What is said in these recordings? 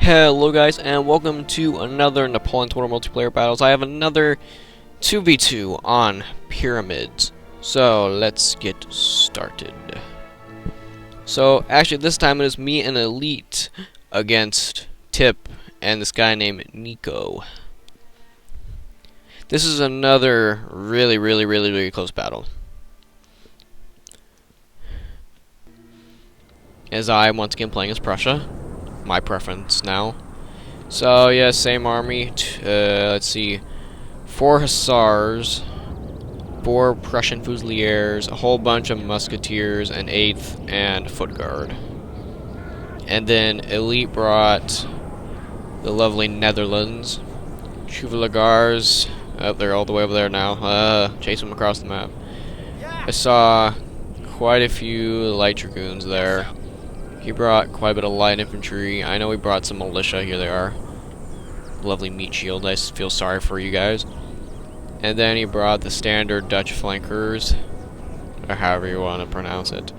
Hello guys, and welcome to another Napoleon Total Multiplayer Battles. I have another 2v2 on pyramids. So, let's get started. So, actually this time it is me and Elite against Tip and this guy named Nico. This is another really close battle. As I, once again, playing as Prussia. My preference now. So yeah, same army. Let's see, 4 hussars, 4 Prussian fusiliers, a whole bunch of musketeers, an 8th, and foot guard. And then Elite brought the lovely Netherlands. Chevaliers, they're all the way over there now. Chase them across the map. I saw quite a few light dragoons there. He brought quite a bit of light infantry. I know he brought some militia. Here they are. Lovely meat shield. I feel sorry for you guys. And then he brought the standard Dutch flankers, or however you want to pronounce it.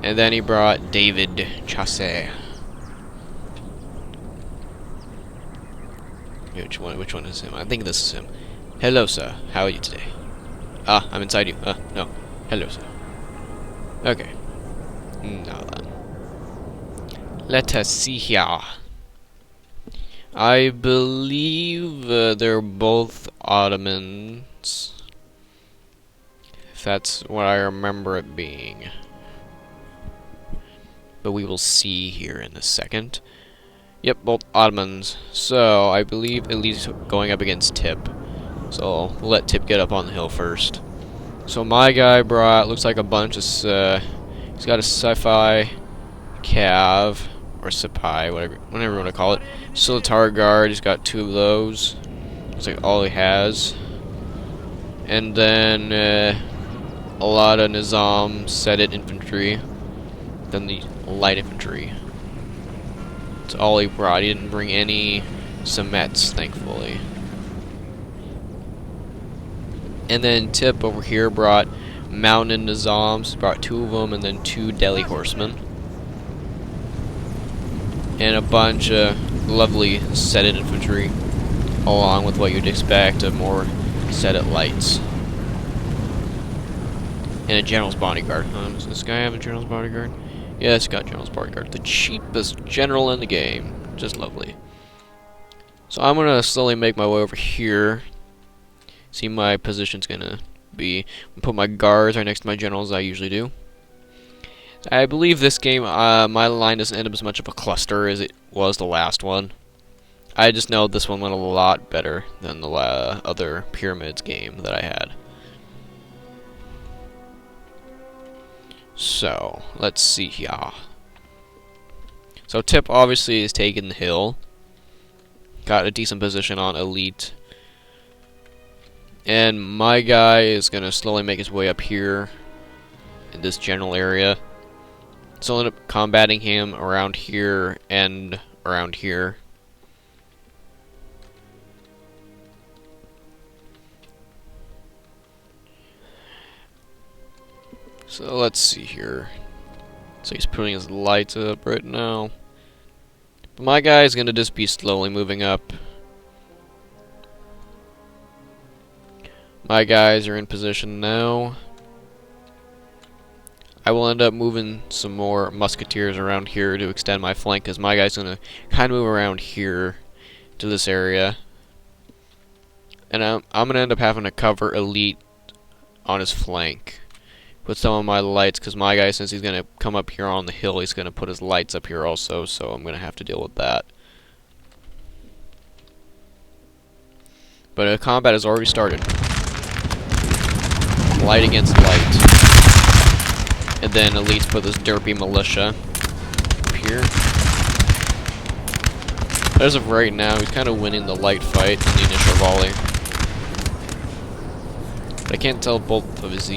And then he brought David Chassé. Which one is him? I think this is him. Hello, sir. How are you today? Ah, I'm inside you. No. Hello, sir. Okay. Now then. Let us see here. I believe they're both Ottomans. If that's what I remember it being. But we will see here in a second. Yep, both Ottomans. So, I believe Elite's going up against Tip. So, we'll let Tip get up on the hill first. So, my guy brought, looks like a bunch of, he's got a sci-fi cav, or Sipai, whatever you want to call it. Solitar guard, he's got 2 of those. Looks like all he has. And then a lot of Nizam Sedit infantry. Then the light infantry. That's all he brought. He didn't bring any Semets, thankfully. And then Tip over here brought mounted Nizams. He brought 2 of them, and then 2 Delhi horsemen. And a bunch of lovely Sedit infantry, along with what you'd expect of more Sedit lights. And a general's bodyguard. Does this guy have a general's bodyguard? Yeah, it's got general's bodyguard. The cheapest general in the game. Just lovely. So I'm gonna slowly make my way over here. See, my position's gonna be, put my guards right next to my generals, as I usually do. I believe this game, my line doesn't end up as much of a cluster as it was the last one. I just know this one went a lot better than the other Pyramids game that I had. So, let's see here. So Tip obviously is taking the hill. Got a decent position on Elite. And my guy is going to slowly make his way up here in this general area. So I'll end up combating him around here and around here. So let's see here. So he's putting his lights up right now. But my guy is going to just be slowly moving up. My guys are in position now. I will end up moving some more musketeers around here to extend my flank, because my guy's going to kind of move around here to this area. And I'm going to end up having to cover Elite on his flank with some of my lights, because my guy, since he's going to come up here on the hill, he's going to put his lights up here also, so I'm going to have to deal with that. But a combat has already started. Light against light. And then Elite's put this derpy militia up here. As of right now, he's kind of winning the light fight in the initial volley. But I can't tell both of his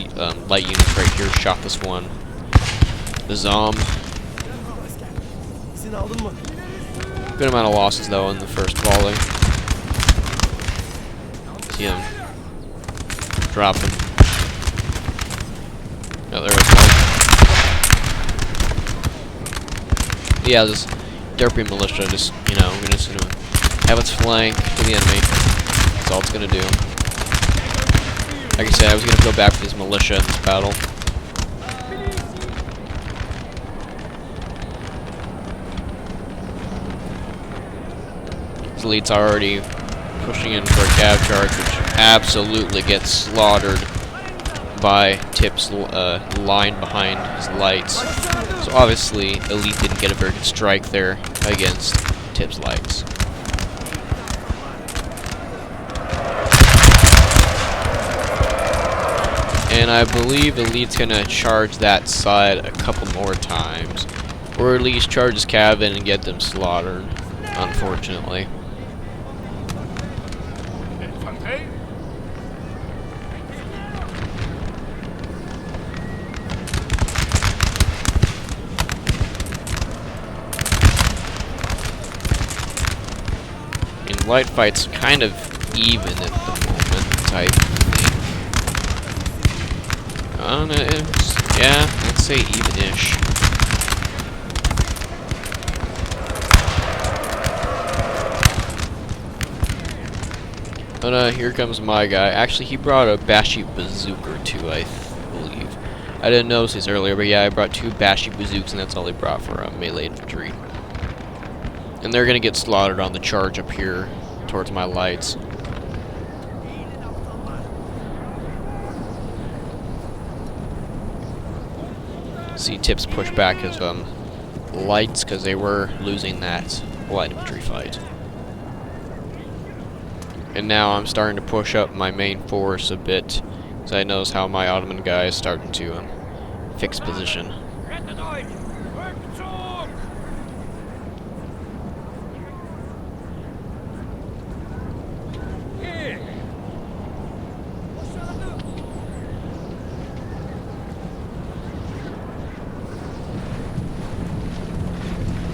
light units right here shot this one. The Zom. Good amount of losses though in the first volley. See him. Drop him. Oh, there was one. Yeah, derpy militia, just, you know, we're just gonna have its flank to the enemy. That's all it's gonna do. Like I said, I was gonna go back to this militia in this battle. His elite's already pushing in for a cav charge, which absolutely gets slaughtered by Tip's line behind his lights. So obviously, elite didn't get a very good strike there against Tip's lights. And I believe elite's gonna charge that side a couple more times, or at least charge his cav in and get them slaughtered, unfortunately. Light fight's kind of even at the moment, I think. Yeah, let's say even-ish. But here comes my guy. Actually, he brought a Bashi bazooka or two, I believe. I didn't notice this earlier, but yeah, I brought 2 Bashi bazookas, and that's all they brought for melee infantry. And they're gonna get slaughtered on the charge up here towards my lights. See Tips push back his lights because they were losing that light infantry fight. And now I'm starting to push up my main force a bit because I notice how my Ottoman guy is starting to fix position.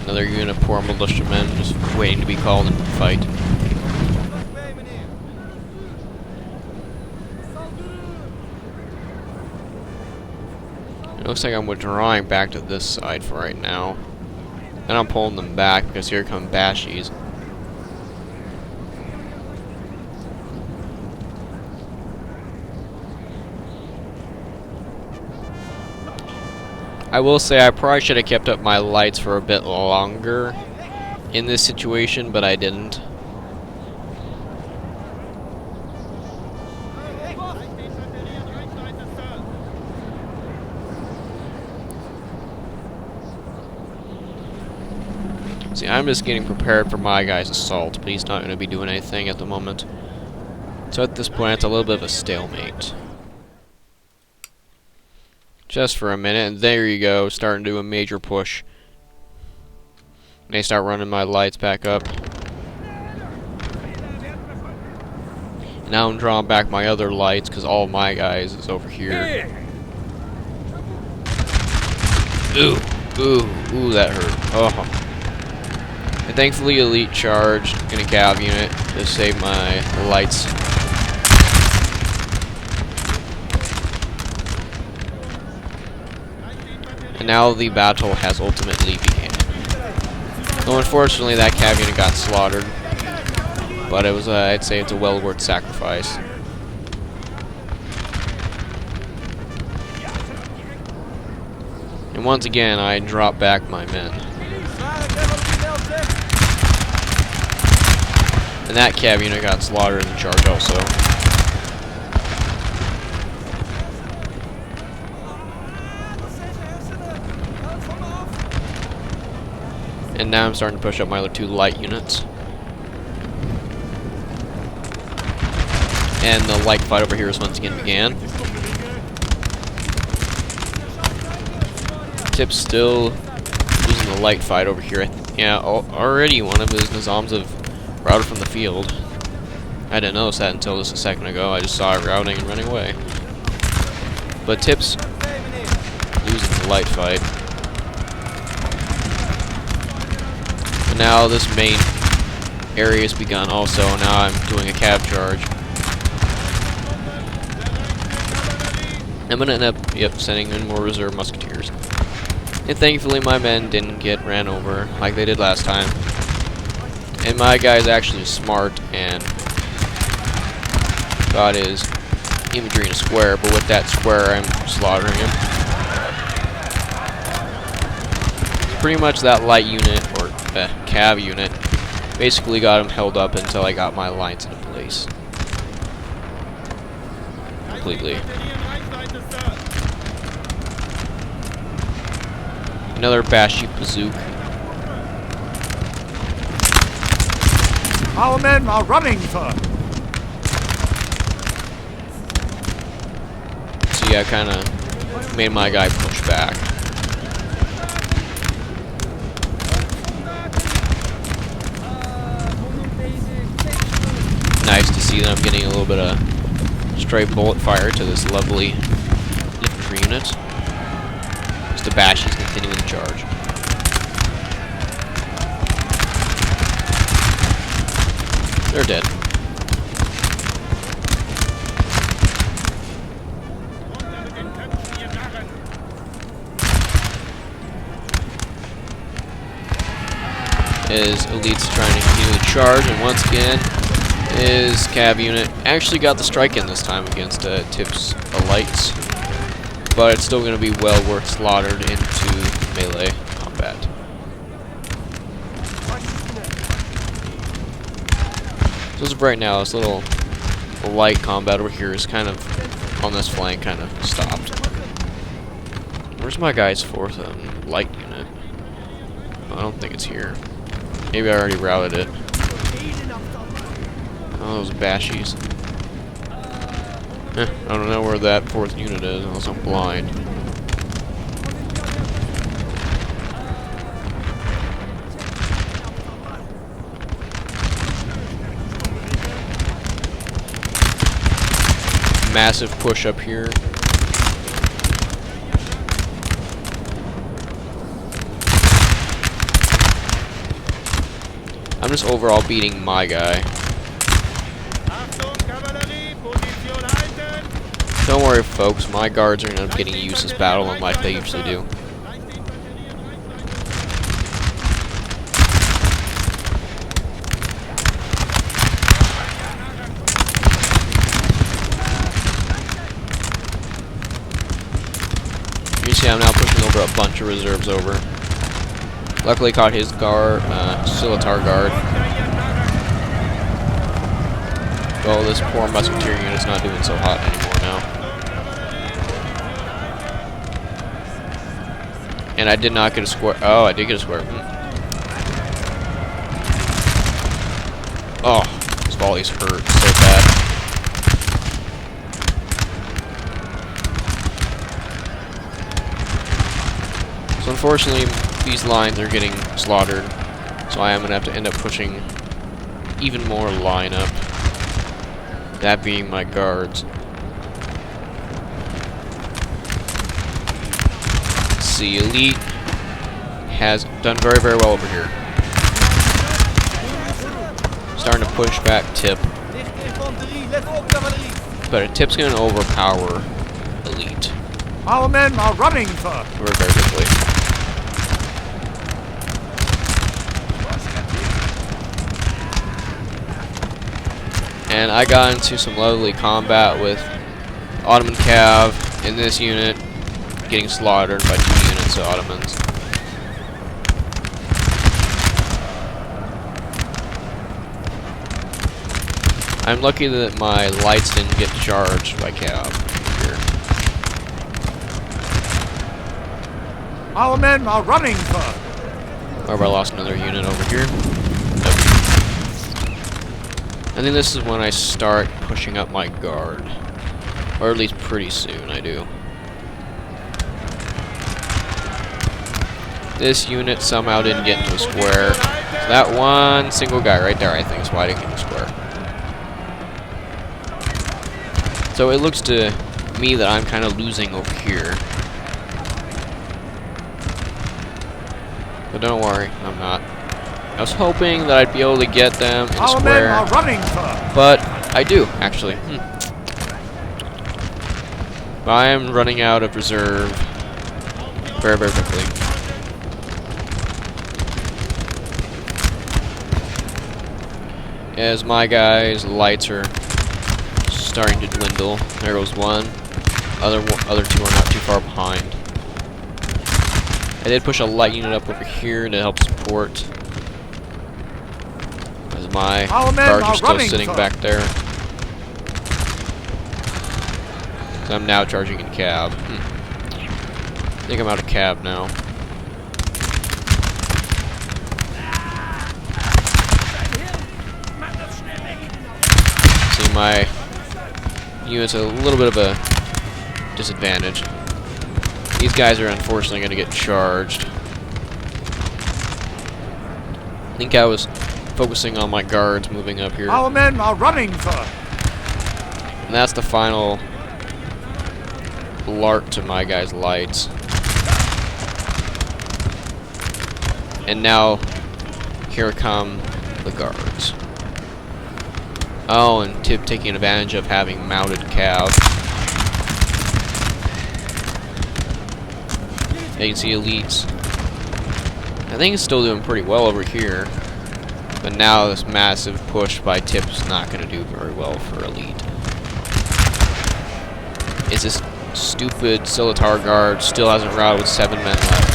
Another unit of poor militiamen just waiting to be called into the fight. It looks like I'm withdrawing back to this side for right now. And I'm pulling them back because here come Bashis. I will say I probably should have kept up my lights for a bit longer in this situation, but I didn't. See, I'm just getting prepared for my guy's assault, but he's not going to be doing anything at the moment. So at this point, it's a little bit of a stalemate. Just for a minute, and there you go, starting to do a major push. And they start running my lights back up. And now I'm drawing back my other lights, because all of my guys is over here. Ooh, ooh, that hurt. Oh. And thankfully, elite charged in a cav unit to save my lights. And now the battle has ultimately begun. Though unfortunately that cav unit got slaughtered, but it was I'd say it's a well worth sacrifice. And once again I drop back my men. And that cav unit got slaughtered in the charge also. And now I'm starting to push up my other 2 light units. And the light fight over here is once again began. Tip's still losing the light fight over here. Yeah, already one of his Nizams have routed from the field. I didn't notice that until just a second ago. I just saw it routing and running away. But Tip's losing the light fight. And now this main area has begun also. Now I'm doing a cav charge. I'm gonna end up, sending in more reserve musketeers. And thankfully my men didn't get ran over like they did last time. And my guy's actually smart and got his infantry in a square, but with that square I'm slaughtering him. It's pretty much that light unit, or cav unit, basically got him held up until I got my lines into place. Completely. Another Bashi Bazook. Our men are running, sir. See, I kind of made my guy push back. Nice to see that I'm getting a little bit of stray bullet fire to this lovely infantry unit. As the Bashi's continuing the charge. They're dead. Is Elite's trying to continue the charge, and once again, his cav unit actually got the strike in this time against Tip's Elites, but it's still going to be well worth slaughtered into melee combat. So as of right now, this little light combat over here is kind of on this flank, kind of stopped. Where's my guy's fourth light unit? I don't think it's here. Maybe I already routed it. Oh, those Bashis. I don't know where that fourth unit is, unless I'm blind. Massive push up here. I'm just overall beating my guy. Don't worry, folks, my guards are going to end up getting used this battle unlike they usually do. You see I'm now pushing over a bunch of reserves over. Luckily caught his guard, Silatar guard. Oh, this poor musketeer unit's not doing so hot anymore now. And I did not get a square. Oh, I did get a square. Oh, these volleys hurt so bad. So unfortunately, these lines are getting slaughtered, so I am going to have to end up pushing even more line up, that being my guards. See, Elite has done very, very well over here. Starting to push back Tip, but Tip's going to overpower Elite. Our men are running, sir. Very, very quickly. And I got into some lovely combat with Ottoman Cav in this unit, getting slaughtered by 2 units of Ottomans. I'm lucky that my lights didn't get charged by Cav here. Our men are running, sir. However, I lost another unit over here. I think this is when I start pushing up my guard. Or at least pretty soon I do. This unit somehow didn't get into a square. So that one single guy right there, I think, is why I didn't get into a square. So it looks to me that I'm kind of losing over here. But don't worry, I'm not. I was hoping that I'd be able to get them in a Our square, men are running, sir. but I do, actually. But I am running out of reserve very, very quickly. as my guys' lights are starting to dwindle. There goes one. Other two are not too far behind. I did push a light unit up over here to help support, as my guards are still sitting back there. So I'm now charging in cab. I think I'm out of cab now. See, my unit's a little bit of a disadvantage. These guys are unfortunately going to get charged. I think I was focusing on my guards moving up here. Our men are running, sir. And that's the final blart to my guys' lights. And now, here come the guards. Oh, and Tip taking advantage of having mounted cav. You can see elites. I think it's still doing pretty well over here. But now this massive push by Tip's not going to do very well for elite. It's this stupid Silitar guard still hasn't routed with 7 men left.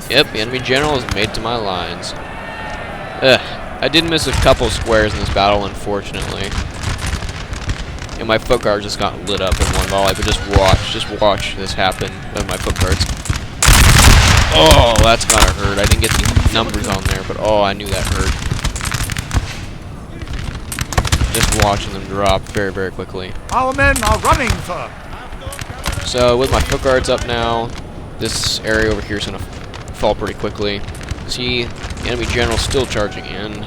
Yep, the enemy general is made to my lines. I did miss a couple squares in this battle, unfortunately. And my foot guards just got lit up in one volley, but just watch this happen with my foot guards. Oh, that's gotta hurt. I didn't get the numbers on there, but oh, I knew that hurt. Just watching them drop very, very quickly. Our men are running, sir. So with my foot guards up now, this area over here is gonna fall pretty quickly. See, the enemy general's still charging in,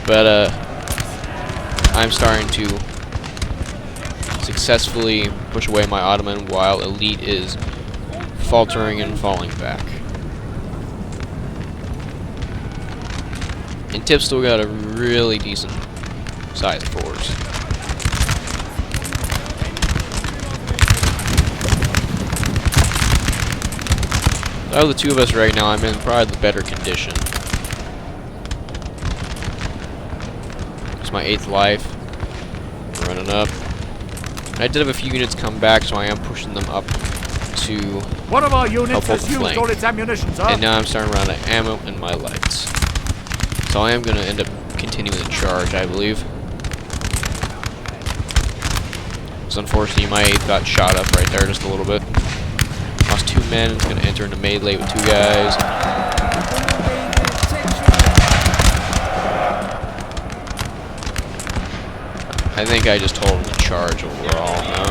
but I'm starting to successfully push away my Ottoman while elite is faltering and falling back. And Tip's still got a really decent sized force. Out of the two of us right now, I'm in probably the better condition. It's my 8th life. Running up. I did have a few units come back, so I am pushing them up to one of our units help has used all its ammunition, sir. And now I'm starting to run out of ammo in my lights. So I am going to end up continuing the charge, I believe. So unfortunately, my 8th got shot up right there just a little bit. Lost 2 men. It's going to enter into melee with 2 guys. I think I just told him to charge overall. No.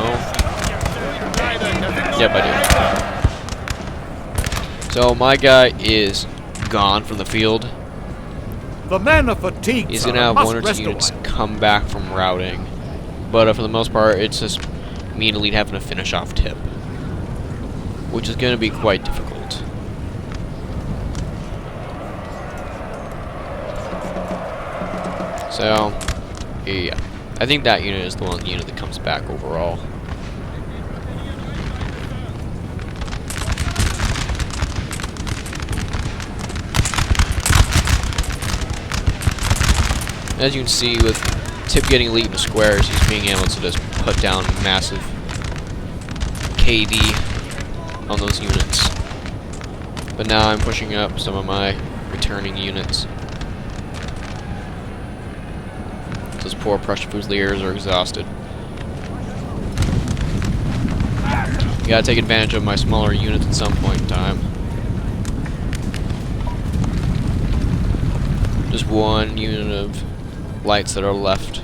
Yep, I do. So my guy is gone from the field. The men are fatigued. He's going to have 1 or 2 units come back from routing. But for the most part, it's just me and elite having to finish off Tip, which is going to be quite difficult. So, yeah. I think that unit is the one unit that comes back overall. As you can see, with Tip getting elite into squares, he's being able to just put down massive KD on those units. But now I'm pushing up some of my returning units. Those poor Prussian Fusiliers are exhausted. You gotta take advantage of my smaller units at some point in time. Just 1 unit of lights that are left.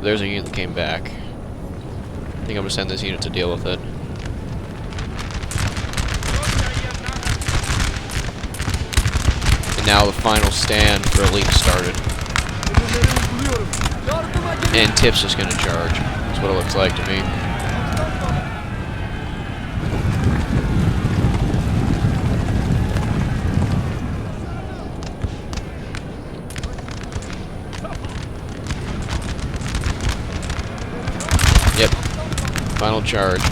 There's a unit that came back. I think I'm gonna send this unit to deal with it. And now the final stand for elite started. And Tip's just gonna charge. That's what it looks like to me. Yep. Final charge.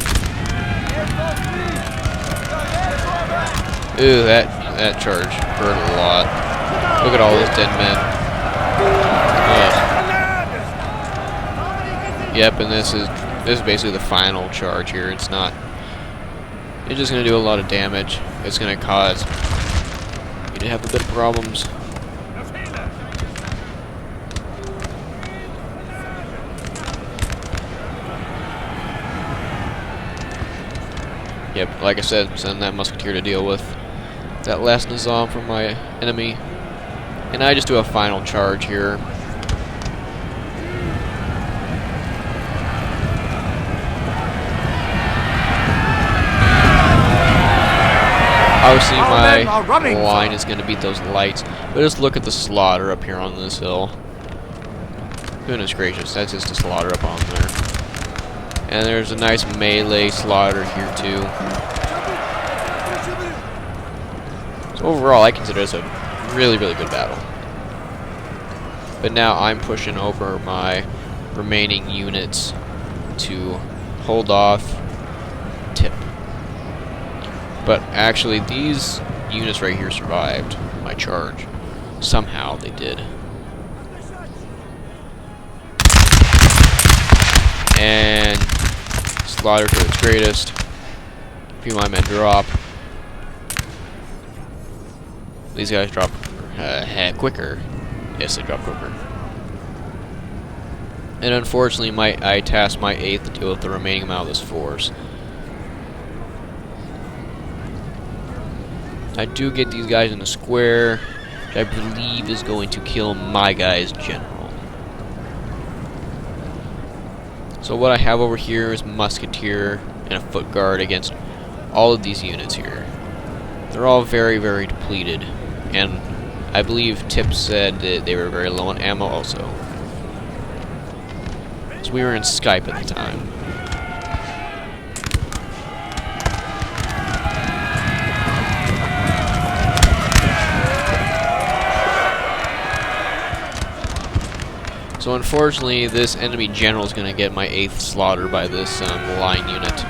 Ooh, that charge hurt a lot. Look at all those dead men. Ugh. Yep, and this is basically the final charge here. It's not. It's just gonna do a lot of damage. It's gonna cause you to have a bit of problems. Yep, like I said, send that musketeer to deal with that last Nizam from my enemy. And I just do a final charge here. Obviously my line is going to beat those lights, but just look at the slaughter up here on this hill. Goodness gracious, that's just a slaughter up on there. And there's a nice melee slaughter here too. So overall, I consider this a really, really good battle. But now I'm pushing over my remaining units to hold off Tip. But actually, these units right here survived my charge. Somehow they did. And slaughter to its greatest. A few of my men drop. These guys drop quicker. Yes, they drop quicker. And unfortunately, I tasked my 8th to deal with the remaining amount of this force. I do get these guys in a square, which I believe is going to kill my guy's general. So what I have over here is musketeer and a foot guard against all of these units here. They're all very, very depleted, and I believe Tip said that they were very low on ammo also. So we were in Skype at the time. So unfortunately, this enemy general is going to get my 8th slaughtered by this line unit.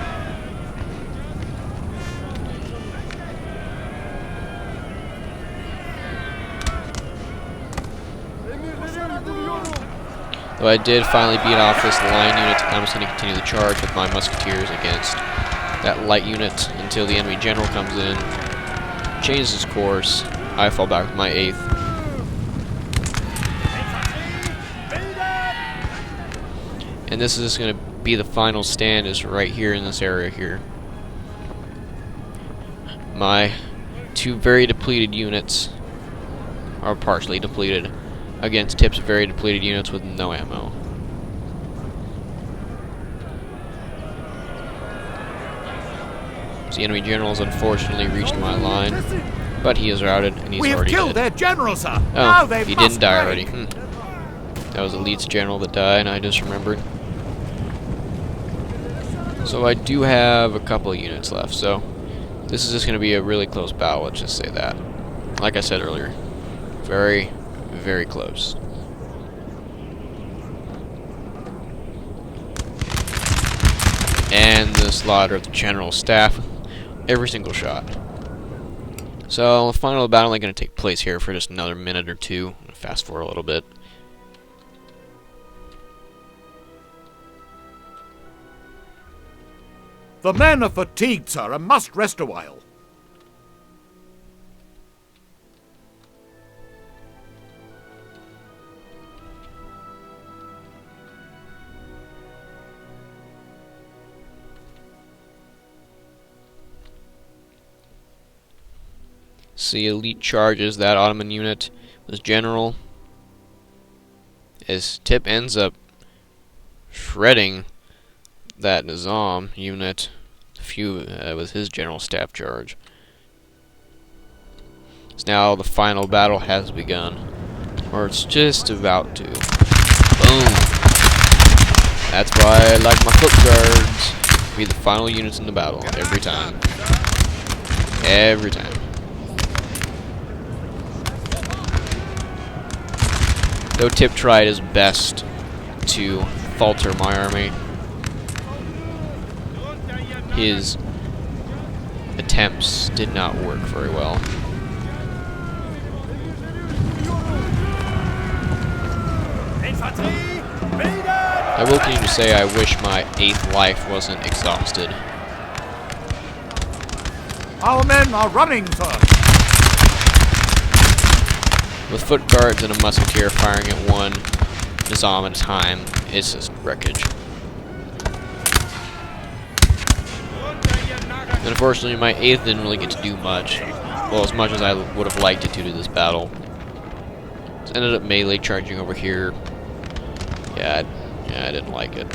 Though I did finally beat off this line unit, I'm just going to continue the charge with my musketeers against that light unit until the enemy general comes in, changes his course. I fall back with my 8th. And this is just going to be the final stand, is right here in this area here. My 2 very depleted units are partially depleted against Tip's very depleted units with no ammo. So the enemy general has unfortunately reached my line, but he is routed and he's already dead. We have killed their general, sir. Oh, now they he must didn't die break. already. That was the Leeds general that died, and I just remembered. So I do have a couple of units left, so this is just going to be a really close battle, let's just say that. Like I said earlier, very, very close. And the slaughter of the general staff, every single shot. So the final battle is going to take place here for just another minute or two. I'm going to fast forward a little bit. The men are fatigued, sir, and must rest a while. See, elite charges that Ottoman unit was general. As Tip ends up shredding that Nizam unit with his general staff charge. So now the final battle has begun, or it's just about to. Boom! That's why I like my foot guards to be the final units in the battle every time. Every time. Though Tip tried his best to falter my army, his attempts did not work very well. I will continue to say I wish my 8th life wasn't exhausted. Our men are running, sir. With foot guards and a musketeer firing at one Nizam at a time, it's just wreckage. And unfortunately, my 8th didn't really get to do much. Well, as much as I would have liked it to do this battle. So ended up melee charging over here. Yeah, I didn't like it.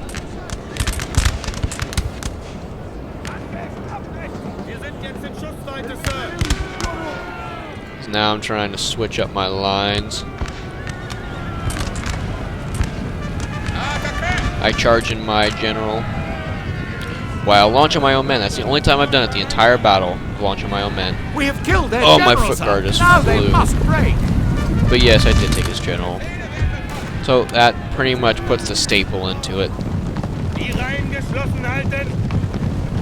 So now I'm trying to switch up my lines. I charge in my general while launching my own men. That's the only time I've done it the entire battle, launching my own men. We have killed their Oh, general, my foot guard just now flew. They must break. But yes, I did take his general. So that pretty much puts the staple into it.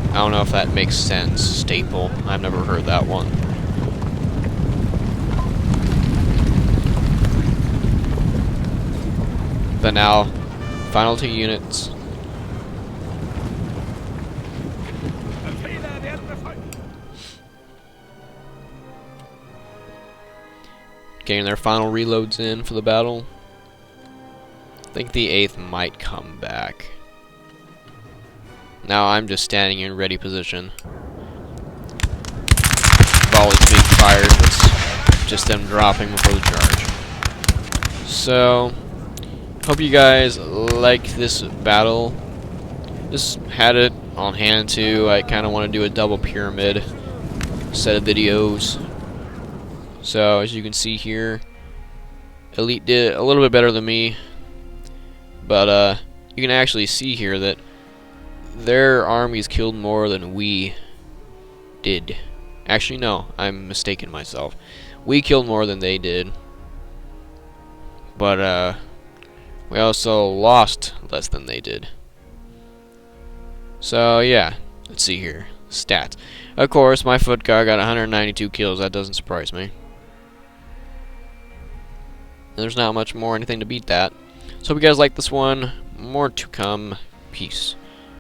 I don't know if that makes sense, staple. I've never heard that one. But now, final 2 units. Getting their final reloads in for the battle. I think the 8th might come back. Now I'm just standing in ready position. Volleys being fired, it's just them dropping before the charge. So, hope you guys like this battle. Just had it on hand too. I kind of want to do a double pyramid set of videos. So, as you can see here, Elite did a little bit better than me. But, you can actually see here that their armies killed more than we did. Actually, no, I'm mistaken myself. We killed more than they did. But, we also lost less than they did. So, yeah, let's see here. Stats. Of course, my foot guard got 192 kills. That doesn't surprise me. There's not much more anything to beat that. So hope you guys like this one. More to come. Peace.